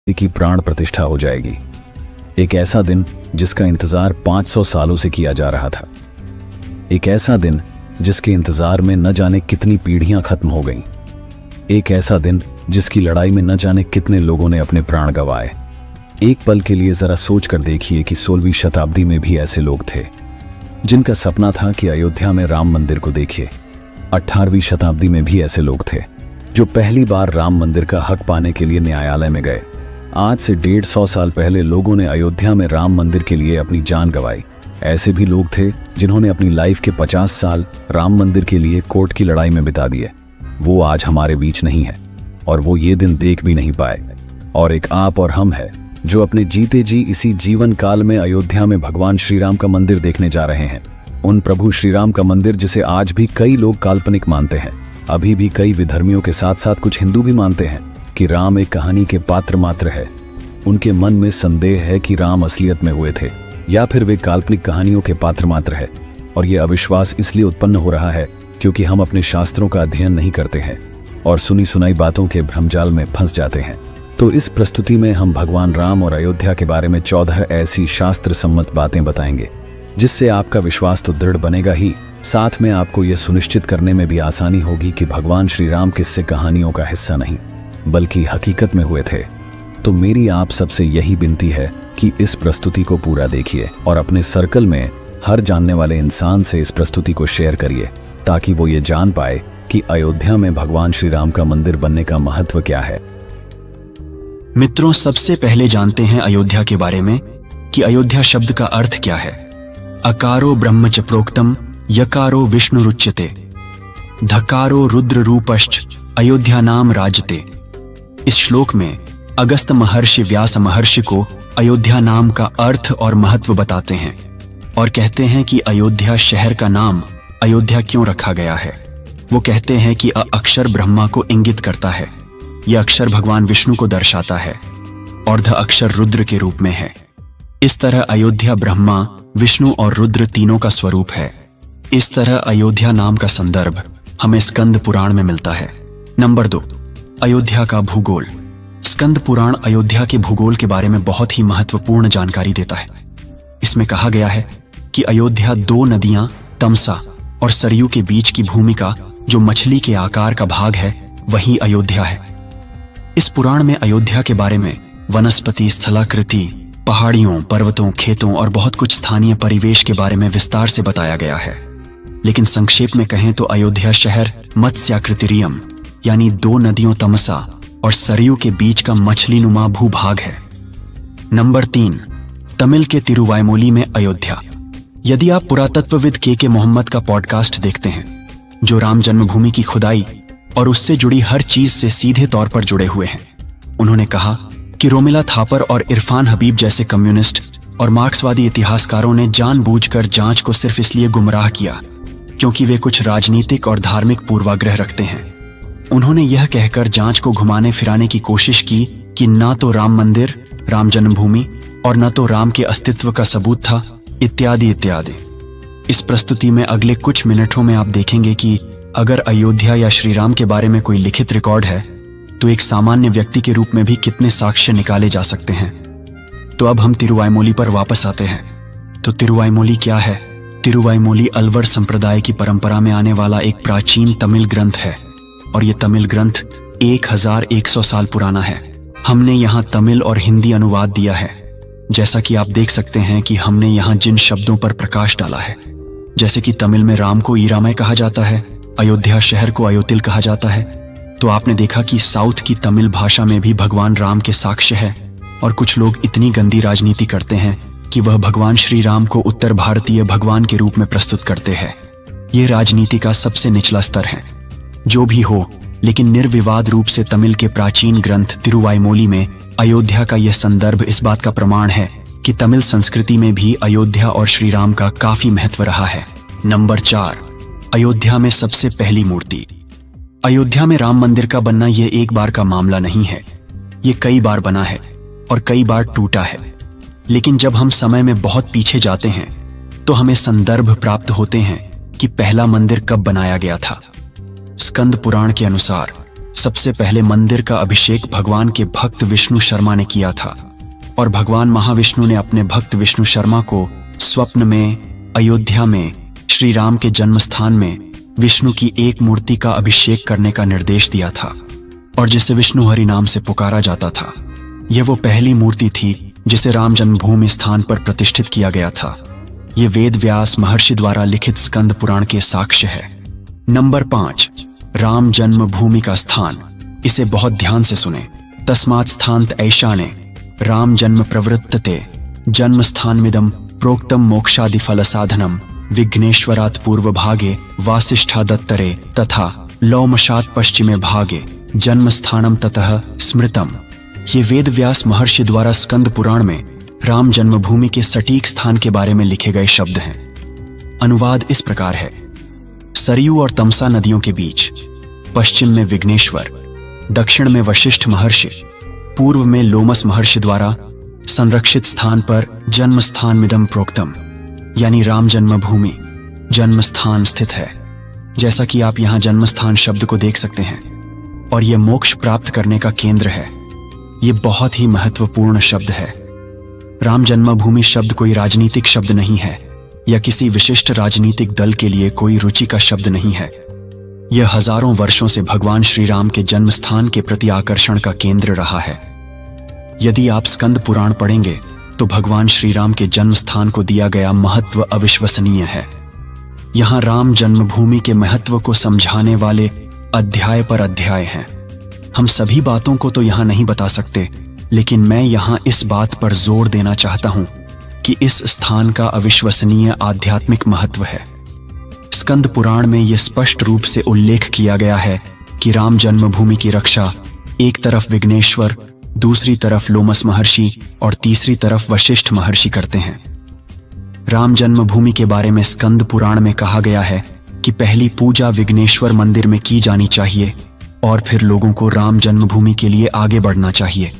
की प्राण प्रतिष्ठा हो जाएगी। एक ऐसा दिन जिसका इंतजार 500 सालों से किया जा रहा था। एक ऐसा दिन जिसके इंतजार में न जाने कितनी पीढ़ियां खत्म हो गईं। एक ऐसा दिन जिसकी लड़ाई में न जाने कितने लोगों ने अपने प्राण गंवाए। एक पल के लिए जरा सोच कर देखिए कि 16वीं शताब्दी में भी ऐसे लोग थे जिनका सपना था कि अयोध्या में राम मंदिर को देखिए। 18वीं शताब्दी में भी ऐसे लोग थे जो पहली बार राम मंदिर का हक पाने के लिए न्यायालय में गए। आज से 150 साल पहले लोगों ने अयोध्या में राम मंदिर के लिए अपनी जान गंवाई। ऐसे भी लोग थे जिन्होंने अपनी लाइफ के 50 साल राम मंदिर के लिए कोर्ट की लड़ाई में बिता दिए। वो आज हमारे बीच नहीं है और वो ये दिन देख भी नहीं पाए। और एक आप और हम है जो अपने जीते जी इसी जीवन काल में अयोध्या में भगवान श्री राम का मंदिर देखने जा रहे हैं। उन प्रभु श्री राम का मंदिर जिसे आज भी कई लोग काल्पनिक मानते हैं। अभी भी कई विधर्मियों के साथ साथ कुछ हिंदू भी मानते हैं कि राम एक कहानी के पात्र मात्र है। उनके मन में संदेह है कि राम असलियत में हुए थे या फिर वे काल्पनिक कहानियों के पात्र मात्र है। और ये अविश्वास इसलिए उत्पन्न हो रहा है क्योंकि हम अपने शास्त्रों का अध्ययन नहीं करते हैं और सुनी सुनाई बातों के भ्रमजाल में फंस जाते हैं। तो इस प्रस्तुति में हम भगवान राम और अयोध्या के बारे में 14 ऐसी शास्त्र सम्मत बातें बताएंगे जिससे आपका विश्वास तो दृढ़ बनेगा ही, साथ में आपको यह सुनिश्चित करने में भी आसानी होगी कि भगवान श्री राम किस्से कहानियों का हिस्सा नहीं बल्कि हकीकत में हुए थे। तो मेरी आप सबसे यही विनती है कि इस प्रस्तुति को पूरा देखिए और अपने सर्कल में हर जानने वाले इंसान से इस प्रस्तुति को शेयर करिए ताकि वो ये जान पाए कि अयोध्या में भगवान श्री राम का मंदिर बनने का महत्व क्या है। मित्रों, सबसे पहले जानते हैं अयोध्या के बारे में कि अयोध्या शब्द का अर्थ क्या है। अकारो ब्रह्म च प्रोक्तम यकारो विष्णु रुच्यते धकारो रुद्र रूपश्च अयोध्या नाम राजते। इस श्लोक में अगस्त महर्षि व्यास महर्षि को अयोध्या नाम का अर्थ और महत्व बताते हैं और कहते हैं कि अयोध्या शहर का नाम अयोध्या क्यों रखा गया है। वो कहते हैं कि अक्षर ब्रह्मा को इंगित करता है, यह अक्षर भगवान विष्णु को दर्शाता है और ध अक्षर रुद्र के रूप में है। इस तरह अयोध्या ब्रह्मा, विष्णु और रुद्र तीनों का स्वरूप है। इस तरह अयोध्या नाम का संदर्भ हमें स्कंद पुराण में मिलता है। नंबर 2, अयोध्या का भूगोल। स्कंद पुराण अयोध्या के भूगोल के बारे में बहुत ही महत्वपूर्ण जानकारी देता है। इसमें कहा गया है कि अयोध्या 2 नदियां तमसा और सरयू के बीच की भूमि का जो मछली के आकार का भाग है वही अयोध्या है। इस पुराण में अयोध्या के बारे में वनस्पति, स्थलाकृति, पहाड़ियों, पर्वतों, खेतों और बहुत कुछ स्थानीय परिवेश के बारे में विस्तार से बताया गया है। लेकिन संक्षेप में कहें तो अयोध्या शहर मत्स्याकृतिरियम यानी 2 नदियों तमसा और सरयू के बीच का मछलीनुमा भूभाग है। नंबर 3, तमिल के तिरुवायमोली में अयोध्या। यदि आप पुरातत्वविद के मोहम्मद का पॉडकास्ट देखते हैं जो राम जन्मभूमि की खुदाई और उससे जुड़ी हर चीज से सीधे तौर पर जुड़े हुए हैं, उन्होंने कहा कि रोमिला थापर और इरफान हबीब जैसे कम्युनिस्ट और मार्क्सवादी इतिहासकारों ने जानबूझकर जांच को सिर्फ इसलिए गुमराह किया क्योंकि वे कुछ राजनीतिक और धार्मिक पूर्वाग्रह रखते हैं। उन्होंने यह कहकर जांच को घुमाने फिराने की कोशिश की कि ना तो राम मंदिर, राम जन्मभूमि और न तो राम के अस्तित्व का सबूत था, इत्यादि इत्यादि। इस प्रस्तुति में अगले कुछ मिनटों में आप देखेंगे कि अगर अयोध्या या श्री राम के बारे में कोई लिखित रिकॉर्ड है तो एक सामान्य व्यक्ति के रूप में भी कितने साक्ष्य निकाले जा सकते हैं। तो अब हम तिरुवायमोली पर वापस आते हैं। तो तिरुवायमोली क्या है? तिरुवायमोली अलवर संप्रदाय की परंपरा में आने वाला एक प्राचीन तमिल ग्रंथ है और ये तमिल ग्रंथ 1100 साल पुराना है। हमने यहाँ तमिल और हिंदी अनुवाद दिया है। जैसा कि आप देख सकते हैं कि हमने यहाँ जिन शब्दों पर प्रकाश डाला है, जैसे कि तमिल में राम को ईरामय कहा जाता है, अयोध्या शहर को अयोतिल कहा जाता है, तो आपने देखा कि साउथ की तमिल भाषा में भी भगवान राम के साक्ष्य है। और कुछ लोग इतनी गंदी राजनीति करते हैं कि वह भगवान श्री राम को उत्तर भारतीय भगवान के रूप में प्रस्तुत करते हैं। ये राजनीति का सबसे निचला स्तर है। जो भी हो, लेकिन निर्विवाद रूप से तमिल के प्राचीन ग्रंथ तिरुवायमोली में अयोध्या का यह संदर्भ इस बात का प्रमाण है कि तमिल संस्कृति में भी अयोध्या और श्री राम का काफी महत्व रहा है। नंबर 4, अयोध्या में सबसे पहली मूर्ति। अयोध्या में राम मंदिर का बनना यह एक बार का मामला नहीं है, ये कई बार बना है और कई बार टूटा है। लेकिन जब हम समय में बहुत पीछे जाते हैं तो हमें संदर्भ प्राप्त होते हैं कि पहला मंदिर कब बनाया गया था। स्कंद पुराण के अनुसार सबसे पहले मंदिर का अभिषेक भगवान के भक्त विष्णु शर्मा ने किया था और भगवान महाविष्णु ने अपने भक्त विष्णु शर्मा को स्वप्न में अयोध्या में श्री राम के जन्म स्थान में विष्णु की एक मूर्ति का अभिषेक करने का निर्देश दिया था और जिसे विष्णु हरि नाम से पुकारा जाता था। यह वो पहली मूर्ति थी जिसे राम जन्मभूमि स्थान पर प्रतिष्ठित किया गया था। ये वेद व्यास महर्षि द्वारा लिखित स्कंद पुराण के साक्ष्य है। नंबर 5, राम जन्मभूमि का स्थान। इसे बहुत ध्यान से सुने। तस्मात् स्थान्त ऐशाने राम जन्म प्रवृत्तते जन्म स्थानमिदं प्रोक्तम मोक्षादि फल साधनम विघ्नेश्वरात् पूर्व भागे वासिष्ठादत्तरे तथा लौमशात् पश्चिमे भागे जन्म स्थानम ततः स्मृतम। ये वेद व्यास महर्षि द्वारा स्कंद पुराण में राम जन्मभूमि के सटीक स्थान के बारे में लिखे गए शब्द हैं। अनुवाद इस प्रकार है। सरयू और तमसा नदियों के बीच पश्चिम में विघ्नेश्वर, दक्षिण में वशिष्ठ महर्षि, पूर्व में लोमस महर्षि द्वारा संरक्षित स्थान पर जन्म स्थान मिदम प्रोक्तम यानी राम जन्मभूमि जन्म स्थान स्थित है। जैसा कि आप यहां जन्म स्थान शब्द को देख सकते हैं और यह मोक्ष प्राप्त करने का केंद्र है। यह बहुत ही महत्वपूर्ण शब्द है। राम जन्मभूमि शब्द कोई राजनीतिक शब्द नहीं है या किसी विशिष्ट राजनीतिक दल के लिए कोई रुचि का शब्द नहीं है। यह हजारों वर्षों से भगवान श्री राम के जन्म स्थान के प्रति आकर्षण का केंद्र रहा है। यदि आप स्कंद पुराण पढ़ेंगे तो भगवान श्री राम के जन्म स्थान को दिया गया महत्व अविश्वसनीय है। यहाँ राम जन्मभूमि के महत्व को समझाने वाले अध्याय पर अध्याय हैं। हम सभी बातों को तो यहाँ नहीं बता सकते, लेकिन मैं यहाँ इस बात पर जोर देना चाहता हूँ कि इस स्थान का अविश्वसनीय आध्यात्मिक महत्व है। स्कंद पुराण में यह स्पष्ट रूप से उल्लेख किया गया है कि राम जन्मभूमि की रक्षा एक तरफ विघ्नेश्वर, दूसरी तरफ लोमस महर्षि और तीसरी तरफ वशिष्ठ महर्षि करते हैं। राम जन्मभूमि के बारे में स्कंद पुराण में कहा गया है कि पहली पूजा विघ्नेश्वर मंदिर में की जानी चाहिए और फिर लोगों को राम जन्मभूमि के लिए आगे बढ़ना चाहिए।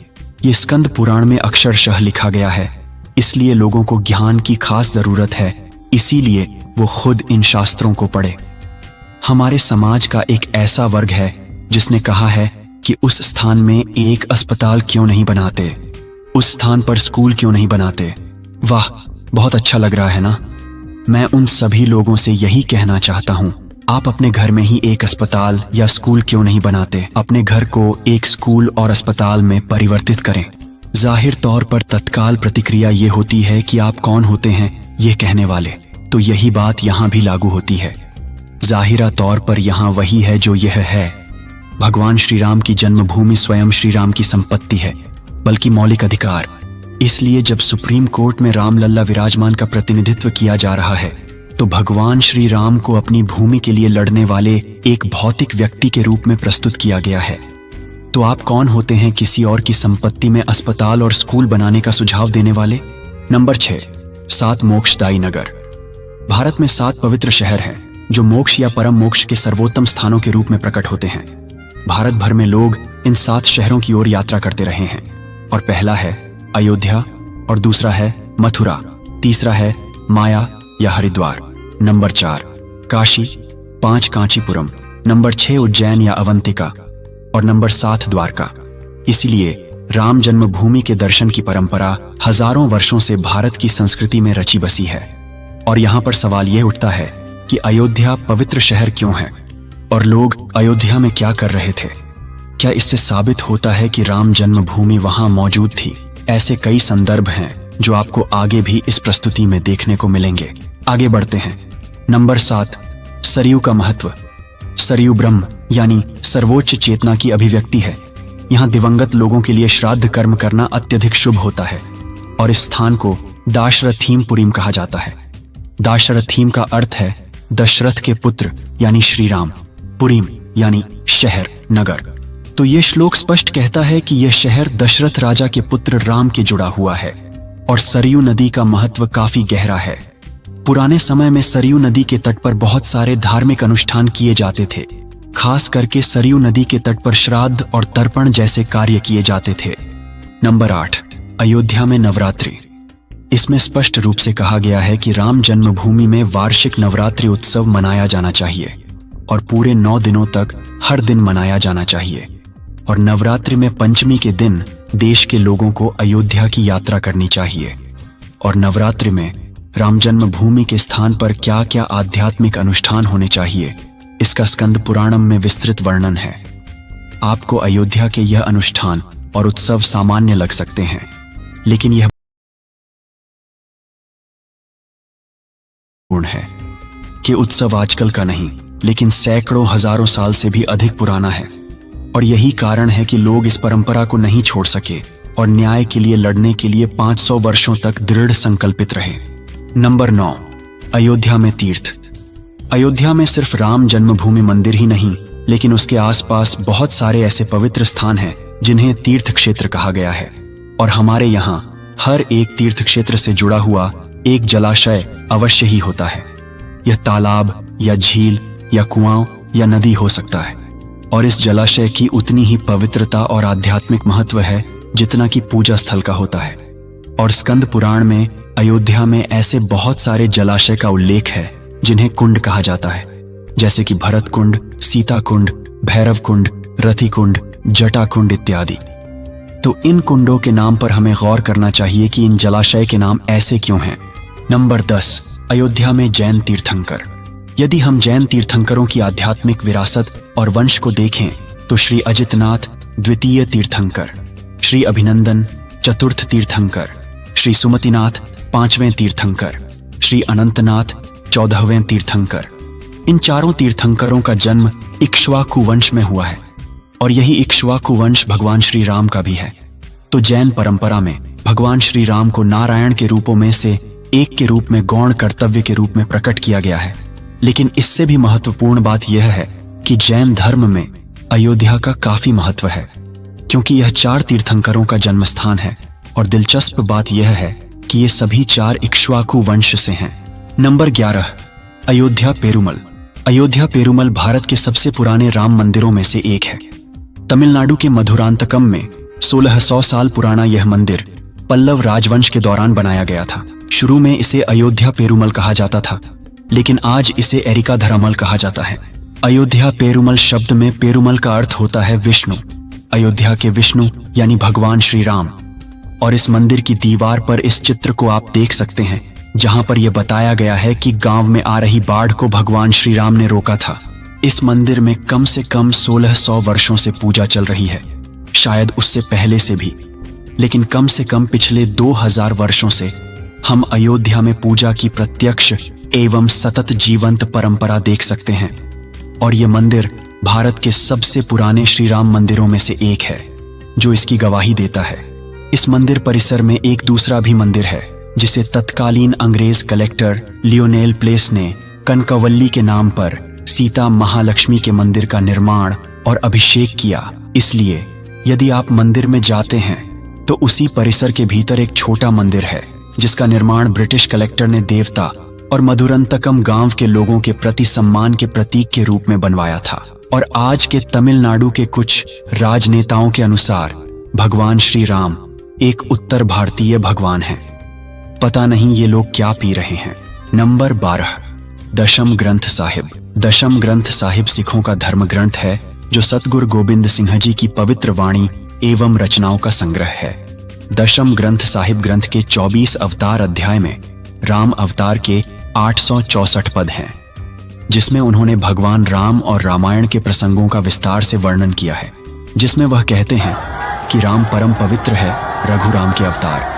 ये स्कंद पुराण में अक्षरशः लिखा गया है, इसलिए लोगों को ज्ञान की खास जरूरत है, इसीलिए वो खुद इन शास्त्रों को पढ़े। हमारे समाज का एक ऐसा वर्ग है जिसने कहा है कि उस स्थान में एक अस्पताल क्यों नहीं बनाते, उस स्थान पर स्कूल क्यों नहीं बनाते। वाह, बहुत अच्छा लग रहा है ना। मैं उन सभी लोगों से यही कहना चाहता हूँ, आप अपने घर में ही एक अस्पताल या स्कूल क्यों नहीं बनाते। अपने घर को एक स्कूल और अस्पताल में परिवर्तित करें। जाहिर तौर पर तत्काल प्रतिक्रिया ये होती है कि आप कौन होते हैं ये कहने वाले, तो यही बात यहाँ भी लागू होती है। जाहिरा तौर पर यहाँ वही है जो यह है। भगवान श्री राम की जन्मभूमि स्वयं श्री राम की संपत्ति है, बल्कि मौलिक अधिकार। इसलिए जब सुप्रीम कोर्ट में रामलल्ला विराजमान का प्रतिनिधित्व किया जा रहा है तो भगवान श्री राम को अपनी भूमि के लिए लड़ने वाले एक भौतिक व्यक्ति के रूप में प्रस्तुत किया गया है। तो आप कौन होते हैं किसी और की संपत्ति में अस्पताल और स्कूल बनाने का सुझाव देने वाले। नंबर 6, 7 मोक्षदायी नगर। भारत में 7 पवित्र शहर हैं जो मोक्ष या परम मोक्ष के सर्वोत्तम स्थानों के रूप में प्रकट होते हैं। भारत भर में लोग इन 7 शहरों की ओर यात्रा करते रहे हैं और पहला है अयोध्या और दूसरा है मथुरा, तीसरा है माया या हरिद्वार, नंबर 4 काशी, 5 कांचीपुरम, नंबर 6 उज्जैन या अवंतिका और नंबर 7 द्वारका। इसलिए राम जन्मभूमि के दर्शन की परंपरा हजारों वर्षों से भारत की संस्कृति में रची बसी है। और यहाँ पर सवाल यह उठता है कि अयोध्या पवित्र शहर क्यों है और लोग अयोध्या में क्या कर रहे थे। क्या इससे साबित होता है कि राम जन्मभूमि वहां मौजूद थी। ऐसे कई संदर्भ हैं जो आपको आगे भी इस प्रस्तुति में देखने को मिलेंगे। आगे बढ़ते हैं। नंबर 7, सरयू का महत्व। सरयू ब्रह्म यानी सर्वोच्च चेतना की अभिव्यक्ति है। यहाँ दिवंगत लोगों के लिए श्राद्ध कर्म करना अत्यधिक शुभ होता है और इस स्थान को दाशरथीम पुरीम कहा जाता है। दाशरथीम का अर्थ है दशरथ के पुत्र यानी श्री राम, पुरीम यानी शहर, नगर। तो यह श्लोक स्पष्ट कहता है कि यह शहर दशरथ राजा के पुत्र राम के जुड़ा हुआ है और सरयू नदी का महत्व काफी गहरा है। पुराने समय में सरयू नदी के तट पर बहुत सारे धार्मिक अनुष्ठान किए जाते थे। खास करके सरयू नदी के तट पर श्राद्ध और तर्पण जैसे कार्य किए जाते थे। नंबर 8, अयोध्या में नवरात्रि। इसमें स्पष्ट रूप से कहा गया है कि राम जन्मभूमि में वार्षिक नवरात्रि उत्सव मनाया जाना चाहिए और पूरे 9 दिनों तक हर दिन मनाया जाना चाहिए। और नवरात्रि में पंचमी के दिन देश के लोगों को अयोध्या की यात्रा करनी चाहिए। और नवरात्रि में राम जन्मभूमि के स्थान पर क्या क्या आध्यात्मिक अनुष्ठान होने चाहिए, इसका स्कंद पुराणम में विस्तृत वर्णन है। आपको अयोध्या के यह अनुष्ठान और उत्सव सामान्य लग सकते हैं, लेकिन यह पूर्ण है कि उत्सव आजकल का नहीं, लेकिन सैकड़ों हजारों साल से भी अधिक पुराना है। और यही कारण है कि लोग इस परंपरा को नहीं छोड़ सके और न्याय के लिए लड़ने के लिए 500 वर्षों तक दृढ़ संकल्पित रहे। नंबर 9, अयोध्या में तीर्थ। अयोध्या में सिर्फ राम जन्मभूमि मंदिर ही नहीं, लेकिन उसके आसपास बहुत सारे ऐसे पवित्र स्थान हैं जिन्हें तीर्थ क्षेत्र कहा गया है। और हमारे यहाँ हर एक तीर्थ क्षेत्र से जुड़ा हुआ एक जलाशय अवश्य ही होता है। यह तालाब या झील या कुआं या नदी हो सकता है, और इस जलाशय की उतनी ही पवित्रता और आध्यात्मिक महत्व है जितना कि पूजा स्थल का होता है। और स्कंद पुराण में अयोध्या में ऐसे बहुत सारे जलाशय का उल्लेख है जिन्हें कुंड कहा जाता है, जैसे कि भरत कुंड, सीता कुंड, भैरव कुंड, रथी कुंड, जटा कुंड इत्यादि। तो इन कुंडों के नाम पर हमें गौर करना चाहिए कि इन जलाशय के नाम ऐसे क्यों हैं। नंबर 10, अयोध्या में जैन तीर्थंकर। यदि हम जैन तीर्थंकरों की आध्यात्मिक विरासत और वंश को देखें तो श्री अजितनाथ द्वितीय तीर्थंकर, श्री अभिनंदन चतुर्थ तीर्थंकर, श्री सुमतिनाथ 5वें तीर्थंकर, श्री अनंतनाथ 14वें तीर्थंकर, इन चारों तीर्थंकरों का जन्म इक्ष्वाकु वंश में हुआ है, और यही इक्ष्वाकु वंश भगवान श्री राम का भी है। तो जैन परंपरा में भगवान श्री राम को नारायण के रूपों में से एक के रूप में गौण कर्तव्य के रूप में प्रकट किया गया है। लेकिन इससे भी महत्वपूर्ण बात यह है कि जैन धर्म में अयोध्या का काफी महत्व है, क्योंकि यह 4 तीर्थंकरों का जन्म स्थान है। और दिलचस्प बात यह है कि ये सभी 4 इक्ष्वाकु वंश से हैं। नंबर 11, अयोध्या पेरुमल। अयोध्या पेरुमल भारत के सबसे पुराने राम मंदिरों में से एक है। तमिलनाडु के मधुरांतकम में 1600 साल पुराना यह मंदिर पल्लव राजवंश के दौरान बनाया गया था। शुरू में इसे अयोध्या पेरुमल कहा जाता था, लेकिन आज इसे एरिका धरामल कहा जाता है। अयोध्या पेरुमल शब्द में पेरुमल का अर्थ होता है विष्णु, अयोध्या के विष्णु यानी भगवान श्री राम। और इस मंदिर की दीवार पर इस चित्र को आप देख सकते हैं, जहां पर यह बताया गया है कि गांव में आ रही बाढ़ को भगवान श्री राम ने रोका था। इस मंदिर में कम से कम 1600 वर्षों से पूजा चल रही है, शायद उससे पहले से भी, लेकिन कम से कम पिछले 2000 वर्षों से हम अयोध्या में पूजा की प्रत्यक्ष एवं सतत जीवंत परंपरा देख सकते हैं। और यह मंदिर भारत के सबसे पुराने श्री राम मंदिरों में से एक है, जो इसकी गवाही देता है। इस मंदिर परिसर में एक दूसरा भी मंदिर है, जिसे तत्कालीन अंग्रेज कलेक्टर लियोनेल प्लेस ने कनकवल्ली के नाम पर सीता महालक्ष्मी के मंदिर का निर्माण और अभिषेक किया। इसलिए यदि आप मंदिर में जाते हैं तो उसी परिसर के भीतर एक छोटा मंदिर है, जिसका निर्माण ब्रिटिश कलेक्टर ने देवता और मधुरंतकम गांव के लोगों के प्रति सम्मान के प्रतीक के रूप में बनवाया था। और आज के तमिलनाडु के कुछ राजनेताओं के अनुसार भगवान श्री राम एक उत्तर भारतीय भगवान हैं। पता नहीं ये लोग क्या पी रहे हैं। नंबर 12, दशम ग्रंथ साहिब। दशम ग्रंथ साहिब सिखों का धर्म ग्रंथ है, जो सतगुरु गोबिंद सिंह जी की पवित्र वाणी एवं रचनाओं का संग्रह है। दशम ग्रंथ साहिब ग्रंथ के 24 अवतार अध्याय में राम अवतार के 864 पद हैं, जिसमें उन्होंने भगवान राम और रामायण के प्रसंगों का विस्तार से वर्णन किया है, जिसमें वह कहते हैं कि राम परम पवित्र है, रघुराम के अवतार,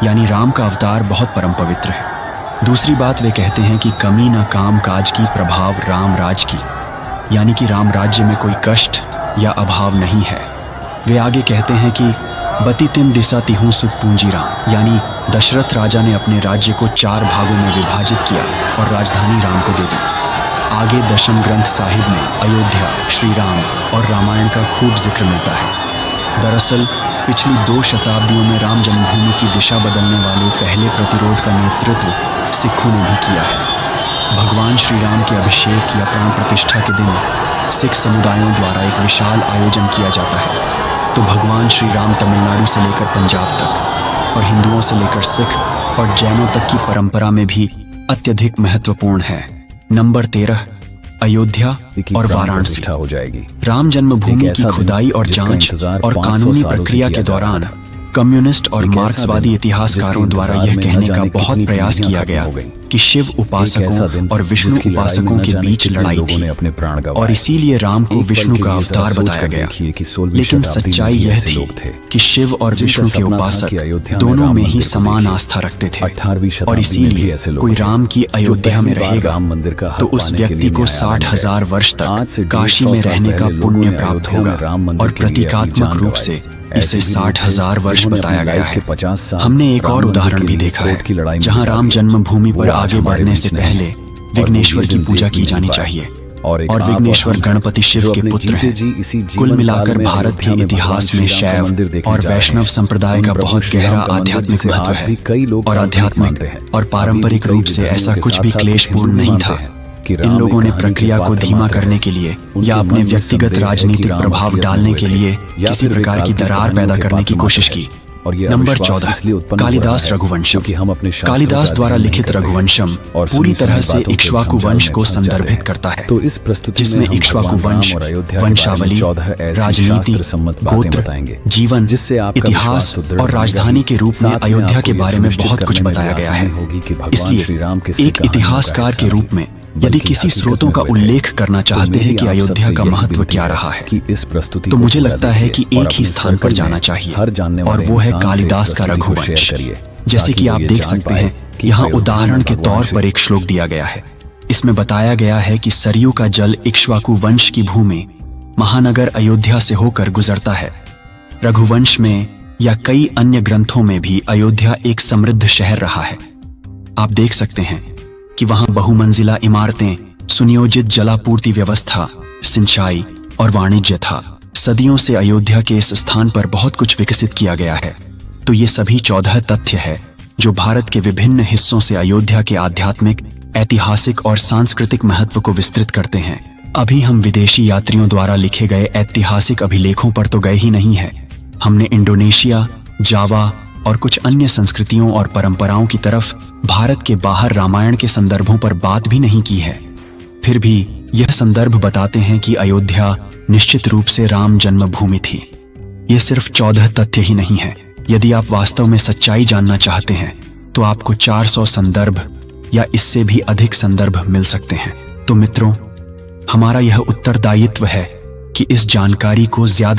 यानी राम का अवतार बहुत परम पवित्र है। दूसरी बात वे कहते हैं कि कमी न काम काज की प्रभाव राम राज की, यानी कि राम राज्य में कोई कष्ट या अभाव नहीं है। वे आगे कहते हैं कि बती तिम दिशा तिहूं सुत पूंजी राम, यानी दशरथ राजा ने अपने राज्य को 4 भागों में विभाजित किया और राजधानी राम को दे दी। आगे दशम ग्रंथ साहिब में अयोध्या, श्री राम और रामायण का खूब जिक्र मिलता है। दरअसल पिछली 2 शताब्दियों में राम जन्मभूमि की दिशा बदलने वाले पहले प्रतिरोध का नेतृत्व सिखों ने भी किया है। भगवान श्री राम के अभिषेक या प्राण प्रतिष्ठा के दिन सिख समुदायों द्वारा एक विशाल आयोजन किया जाता है। तो भगवान श्री राम तमिलनाडु से लेकर पंजाब तक और हिंदुओं से लेकर सिख और जैनों तक की परंपरा में भी अत्यधिक महत्वपूर्ण है। नंबर 13, अयोध्या की और प्राण वाराणसी। प्रतिष्ठा हो जाएगी। राम जन्मभूमि एक की ऐसा दिन खुदाई और जिसका जांच इंतजार और 500 कानूनी सालों से प्रक्रिया किया के जा रहा दौरान था। कम्युनिस्ट और एक ऐसा मार्क्सवादी दिन इतिहासकारों जिसके द्वारा इंतजार यह में न कहने का जाने बहुत कितनी प्रयास पीढ़ियां किया खत्म गया हो गईं। कि शिव एक ऐसा उपासकों दिन और विष्णु जिसकी लड़ाई में उपासकों न के जाने बीच कितने लड़ाई लोगों थी ने अपने प्राण गंवाए। और इसीलिए राम को एक पल विष्णु के का लिए जरा अवतार सोच बताया कर गया। देखिए कि 16वीं लेकिन शताब्दी में सच्चाई भी यह ऐसे थी लोग थे कि शिव और जिनका विष्णु के सपना था उपासक कि अयोध्या में दोनों राम में ही मंदिर को समान देखिए। आस्था रखते थे 18वीं शताब्दी और में भी इसीलिए ऐसे लोग कोई थे राम की जो अयोध्या में पहली बार रहेगा राम मंदिर का तो हक उस पाने के व्यक्ति लिए को न्यायालय 60 में हजार गए। वर्ष आज तक से काशी 150 में साल रहने का पहले लोगों पुण्य ने प्राप्त अयोध्या में होगा राम मंदिर और के लिए अपनी प्रतीकात्मक जान रूप गंवाई। से ऐसे इसे भी लोग 60 थे हजार वर्ष जिन्होंने अपनी बताया गया लाइफ के है। 50 साल हमने एक राम और मंदिर उदाहरण के भी लिए देखा कोर्ट की लड़ाई है में जहां बिता राम दिए। जन्मभूमि पर वो आज आगे हमारे बढ़ने बीच से नहीं है। पहले और वो विघ्नेश्वर ये की दिन पूजा देख की भी जानी नहीं पाए। चाहिए और एक और आप विघ्नेश्वर हम गणपति शिव जो के अपने पुत्र जीते हैं। जी इसी कुल जीवन मिलाकर काल में भारत के अयोध्या में इतिहास भगवान में श्री राम का शैव मंदिर देखने और जा रहे वैष्णव हैं। संप्रदाय उन का प्रभु बहुत श्री राम गहरा का मंदिर आध्यात्मिक जिसे महत्व आज है भी कई लोग और काल्पनिक आध्यात्मिक मानते हैं। और अभी भी पारंपरिक कई रूप से विद्वानों ऐसा के कुछ साथ भी साथ क्लेशपूर्ण हिंदू भी नहीं मानते था। हैं कि इन राम एक लोगों ने कहानी के प्रक्रिया को पात्र धीमा मात्र करने हैं। के लिए उनके या मन अपने में व्यक्तिगत संदेह है कि राजनीतिक राम प्रभाव असलियत में डालने हुए के थे लिए या किसी फिर वे प्रकार की काल्पनिक दरार कहानियों पैदा के करने की पात्र कोशिश मात्र की। हैं। और ये नंबर अविश्वास 14 इसलिए उत्पन्न हो कालिदास रहा है रघुवंशम। क्योंकि हम अपने शास्त्रों कालिदास का द्वारा अध्ययन नहीं लिखित करते हैं रघुवंशम और पूरी सुनी तरह सुनाई से बातों के इक्ष्वाकु भंजाल वंश में को फंस जाते संदर्भित हैं। करता है तो इस प्रस्तुति जिसमें में हम इक्ष्वाकु भगवान वंश, राम और अयोध्या के बारे में वंशावली, 14 ऐसी राजनीति, शास्त्र सम्मत बातें गोत्र, बताएंगे जीवन, जिससे आपका इतिहास विश्वास सुदृढ़ और बनेगा राजधानी ही। के रूप में साथ अयोध्या आपको के ये बारे में सुनिश्चित बहुत कुछ करने में बताया भी गया आसानी है। होगी कि भगवान श्री राम किसी इसलिए एक कहानियों का इतिहासकार हिस्सा के रूप नहीं, में यदि बल्कि किसी हकीकत स्रोतों में का हुए थे। उल्लेख करना तो चाहते हैं मेरी कि आप अयोध्या सबसे का यही महत्व विनती क्या है रहा है कि इस प्रस्तुति तो को मुझे पूरा लगता है देखिए कि और एक ही अपने स्थान पर सर्कल जाना में चाहिए हर जानने और वाले वो है इंसान से इस कालिदास का प्रस्तुति को रघुवंश। शेयर करिए, जैसे ताकि कि वो आप ये देख जान सकते पाए हैं कि यहाँ अयोध्या में उदाहरण के भगवान तौर श्री पर एक श्लोक दिया गया है। इसमें बताया गया है कि सरयू का जल इक्ष्वाकु वंश की भूमि महानगर अयोध्या से होकर गुजरता है। रघुवंश में या कई अन्य ग्रंथों में भी अयोध्या एक समृद्ध शहर रहा है। आप देख सकते हैं कि वहां बहुमंजिला इमारतें, सुनियोजित जलापूर्ति व्यवस्था, सिंचाई और वाणिज्य था। सदियों से अयोध्या के इस स्थान पर बहुत कुछ विकसित किया गया है। तो ये सभी 14 तथ्य है जो भारत के विभिन्न हिस्सों से अयोध्या के आध्यात्मिक, ऐतिहासिक और सांस्कृतिक महत्व को विस्तृत करते हैं। अभी हम विदेशी यात्रियों द्वारा लिखे गए ऐतिहासिक अभिलेखों पर तो गए ही नहीं है, हमने इंडोनेशिया, जावा और कुछ अन्य संस्कृतियों और परंपराओं की तरफ भारत के बाहर रामायण के संदर्भों पर बात भी नहीं की है। फिर भी यह संदर्भ बताते हैं कि अयोध्या निश्चित रूप से राम जन्मभूमि थी। ये सिर्फ 14 तथ्य ही नहीं है। यदि आप वास्तव में सच्चाई जानना चाहते हैं तो आपको 400 संदर्भ या इससे भी अधिक संदर्भ मिल सकते हैं। तो मित्रों, हमारा यह उत्तरदायित्व है कि इस जानकारी को ज्यादा